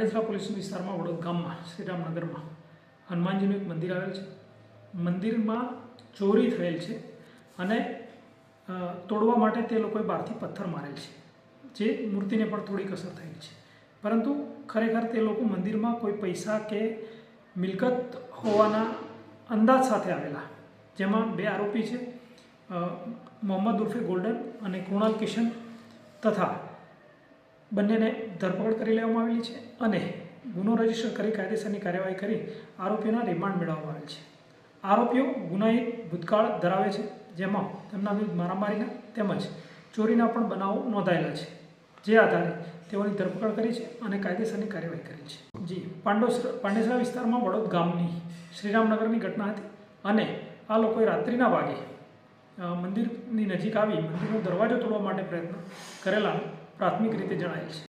Pandesara police વિસ્તારમાં વડોદ ગામમાં શ્રીરામનગરમાં હનુમાનજીનું એક મંદિર આવેલ છે। મંદિરમાં ચોરી થયેલ છે અને તોડવા માટે તે લોકોએ બહારથી પથ્થર મારેલ છે, જે મૂર્તિને પણ થોડીક અસર થયેલ છે। પરંતુ ખરેખર તે લોકો મંદિરમાં કોઈ પૈસા કે મિલકત હોવાના અંદાજ સાથે આવેલા, જેમાં 2 આરોપી છે, મોહમ્મદ ઉર્ફે ગોલ્ડન અને કૃણાલ કિશન, તથા બંનેને ધરપકડ કરી લેવામાં આવેલી છે અને ગુનો રજીસ્ટર કરી કાયદેસરની કાર્યવાહી કરી આરોપીઓના રિમાન્ડ મેળવવામાં આવેલ છે। આરોપીઓ ગુનાહિત ભૂતકાળ ધરાવે છે, જેમાં તેમના વિરુદ્ધ મારામારીના તેમજ ચોરીના પણ બનાવો નોંધાયેલા છે, જે આધારે તેઓની ધરપકડ કરી છે અને કાયદેસરની કાર્યવાહી કરી છે। જી, પાંડેસરા વિસ્તારમાં વડોદ ગામની શ્રીરામનગરની ઘટના હતી અને આ લોકોએ રાત્રિના ભાગે મંદિરની નજીક આવી મંદિરનો દરવાજો તોડવા માટે પ્રયત્ન કરેલા પ્રાથમિક રીતે જણાયેલ છે।